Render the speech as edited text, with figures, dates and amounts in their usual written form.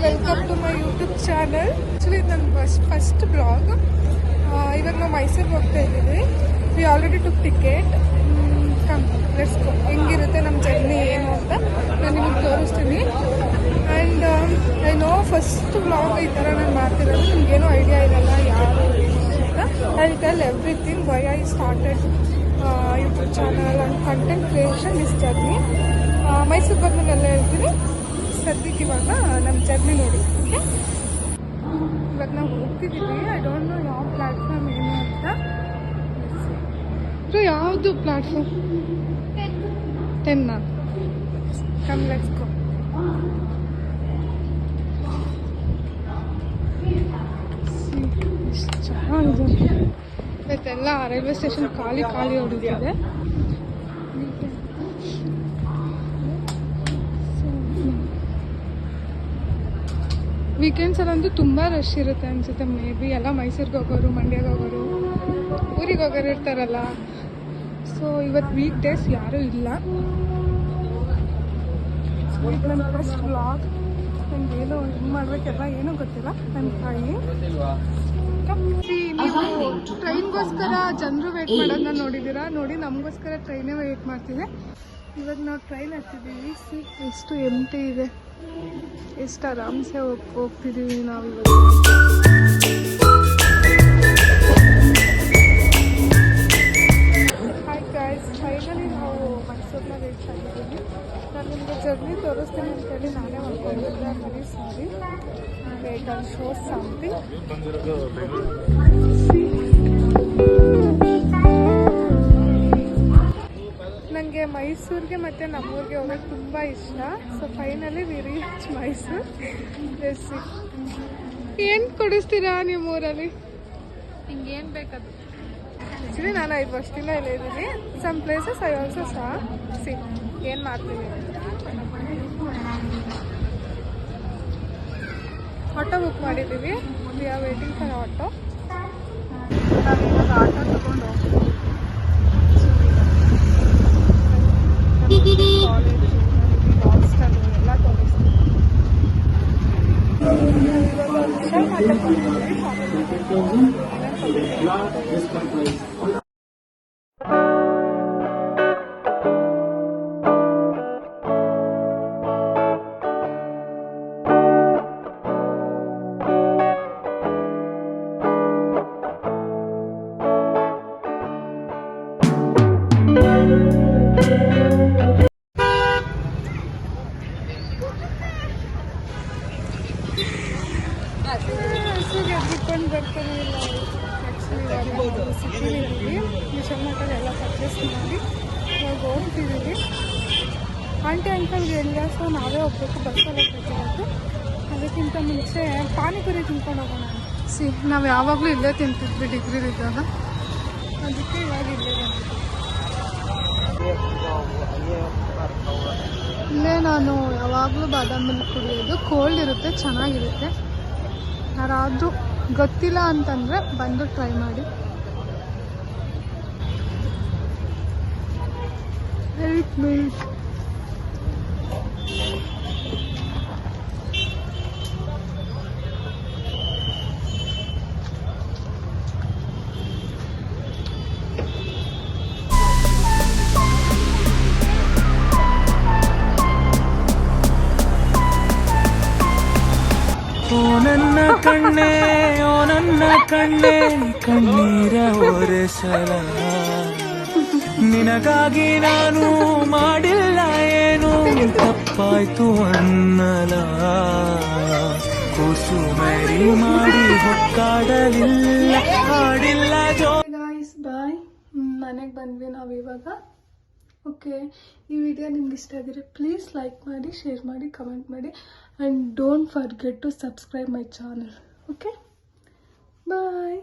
Welcome to my YouTube channel. Actually ಇದು ನನ್ನ first blog. ಇವಾಗ ನಾವು ಮೈಸೂರಿಗೆ ಹೋಗ್ತಾ ಇದ್ದೀವಿ. We already took ticket. Come let's go. ಹೆಂಗಿರುತ್ತೆ ನಮ್ಮ ಜರ್ನಿ ಏನು ಅಂತ ನಾನು ನಿಮಗೆ ತೋರಿಸ್ತೀನಿ. And I know first blog ಈ ಥರ ನಾನು ಮಾಡ್ತಿರೋದು. ನಿಮಗೇನೂ ಐಡಿಯಾ ಇರಲ್ಲ ಯಾರು ಅಂತ. I tell everything why I started YouTube channel and content creation is journey. ಮೈಸೂರಿಗೆ ಬಂದ್ಮೇಲೆ ಎಲ್ಲ ಹೇಳ್ತೀನಿ. ಸದ್ಯಕ್ಕೆ ಇವಾಗ ನಮ್ಮ ಜರ್ನಿ ನೋಡಿ. ಓಕೆ, ಇವಾಗ ನಾವು ಹೋಗ್ತಿದ್ದೀವಿ. ಐ ಡೋಂಟ್ ನೋ ಯಾವ ಪ್ಲ್ಯಾಟ್ಫಾರ್ಮ್ ಏನು ಅಂತ. ಯಾವುದು ಪ್ಲ್ಯಾಟ್ಫಾರ್ಮ್? 10. ಕಮ್ ಲೆಟ್ಸ್ ಗೋ. ಚೆನ್ನಾಗಿದೆ. ಇವತ್ತೆಲ್ಲ ರೈಲ್ವೆ ಸ್ಟೇಷನ್ ಖಾಲಿ ಹೊಡಿತಿದೆ. ವೀಕೆಂಡ್ಸಲ್ಲಂತೂ ತುಂಬ ರಶ್ ಇರುತ್ತೆ ಅನಿಸುತ್ತೆ. ಮೇ ಬಿ ಎಲ್ಲ ಮೈಸೂರಿಗೆ ಹೋಗೋರು, ಮಂಡ್ಯಗೆ ಹೋಗೋರು, ಊರಿಗೆ ಹೋಗೋರು ಇರ್ತಾರಲ್ಲ. ಸೊ ಇವತ್ತು ವೀಕ್ ಡೇಸ್ ಯಾರೂ ಇಲ್ಲ. ನನ್ನ ಫಸ್ಟ್ ವ್ಲಾಗ್. ನನಗೆ ಏನೋ ಇದು ಮಾಡಬೇಕೆಲ್ಲ ಏನೂ ಗೊತ್ತಿಲ್ಲ. ನನ್ನ ತಾಯಿ ನೀವು ಟ್ರೈನ್ಗೋಸ್ಕರ ಜನರು ವೇಟ್ ಮಾಡೋದನ್ನ ನೋಡಿದ್ದೀರಾ? ನೋಡಿ, ನಮಗೋಸ್ಕರ ಟ್ರೈನೇ ವೇಟ್ ಮಾಡ್ತಿದೆ. ಇವಾಗ ನಾವು ಟ್ರೈನ್ ಹತ್ತಿದ್ದೀವಿ. ಎಷ್ಟು ಎಂಟಿ ಇದೆ, ಎಷ್ಟು ಆರಾಮ್ಸೆ ಹೋಗ್ತಿದ್ದೀವಿ ನಾವು ಇವಾಗ. ಹಾಯ್ ಗೈಸ್, ಫೈನಲಿ ನಾವು ಮೈಸೂರನ್ನ ರೀಚ್ ಆಗಿದ್ದೀವಿ. ನಾನು ನಿಮಗೆ ಜರ್ನಿ ತೋರಿಸ್ತೀನಿ ಅಂತೇಳಿ ನಾನೇ ಮಾಡ್ಕೊಂಡಿದ್ದೆ. Very sorry. Wait on show something. ನನಗೆ ಮೈಸೂರಿಗೆ ಮತ್ತು ನಮ್ಮೂರಿಗೆ ಹೋಗೋಕ್ಕೆ ತುಂಬ ಇಷ್ಟ. So finally we reach Mysuru. ಏನು ಕೊಡಿಸ್ತೀರಾ ನಿಮ್ಮ ಊರಲ್ಲಿ? ಹಿಂಗೇನು ಬೇಕದು. ಆ್ಯಕ್ಚುಲಿ ನಾನು 5 ವರ್ಷದಿಂದ ಇಲ್ಲೇ ಇದ್ದೀನಿ. Some places I also see ಏನು ಮಾಡ್ತೀನಿ. ಆಟೋ ಬುಕ್ ಮಾಡಿದ್ದೀವಿ. We are waiting for auto. ನಾವು ಇವಾಗ ಆಟೋ ತಗೊಂಡು ಹೋಗ್ತೀವಿ. ಕಾಲೇಜು, ಹಾಸ್ಟೆಲ್ ಎಲ್ಲ ತೋರಿಸ್ತೀವಿ. ಎದ್ದುಕೊಂಡು ಬರ್ತಾನೆ ಇಲ್ಲ. ಆ್ಯಕ್ಚುಲಿ ಸಿಟಿಲಿದ್ದೀವಿ. ವಿಶಾಲನಗರ ಎಲ್ಲ ಪರ್ಚೇಸ್ ಮಾಡಿ ಇವಾಗ ಹೋಗ್ತಿದ್ದೀವಿ. ಆಂಟಿ ಅಂಕಲ್ಗೆ ಇಲ್ಲ, ಸೊ ನಾವೇ ಹೋಗ್ಬೇಕು. ಬಸ್ಸಲ್ಲಿ ಹೋಗ್ಬೇಕಿರೋದು. ಅದಕ್ಕಿಂತ ಮುಂಚೆ ಪಾನಿಪುರಿ ತಿನ್ಕೊಂಡು ಹೋಗೋಣ. ನಾವು ಯಾವಾಗಲೂ ಇಲ್ಲೇ ತಿಂತಿದ್ವಿ ಡಿಗ್ರಿಲಿದ್ದಾಗ. ಅದಕ್ಕೆ ಇವಾಗ ಇಲ್ಲೇ ಬಂದಿದ್ವಿ. ಇಲ್ಲೇ ನಾನು ಯಾವಾಗಲೂ ಬಾದಾಮ್ ಮಿಲ್ಕ್ ಕುಡಿಯೋದು. ಕೋಲ್ಡ್ ಇರುತ್ತೆ, ಚೆನ್ನಾಗಿರುತ್ತೆ. ಯಾರಾದರೂ ಗೊತ್ತಿಲ್ಲ ಅಂತಂದರೆ ಬಂದು ಟ್ರೈ ಮಾಡಿ. ಮಿಲ್ಕ್ ನನ್ನ ಕಣ್ಣೆ, ಓ ನನ್ನ ಕಣ್ಣೆ, ಕಣ್ಣೀರ ಒರೆಸಲ ನಿನಗಾಗಿ ನಾನು ಮಾಡಿಲ್ಲ ಏನು ತಪ್ಪಾಯ್ತು ಅನ್ನಲ. ಕುಸುಮರಿ ಮಾಡಿ ಹೊಕ್ಕಾಡಲಿಲ್ಲ, ಹಾಡಿಲ್ಲ ಜೋ. ಗಾಯ್ಸ್ ಬಾಯ್, ಮನೆಗೆ ಬಂದ್ವಿ ನಾವು ಇವಾಗ. ಓಕೆ, ಈ ವಿಡಿಯೋ ನಿಮ್ಗೆ ಇಷ್ಟ ಆಗಿದ್ರೆ ಪ್ಲೀಸ್ ಲೈಕ್ ಮಾಡಿ, ಶೇರ್ ಮಾಡಿ, ಕಮೆಂಟ್ ಮಾಡಿ. And don't forget to subscribe my channel. Okay, bye.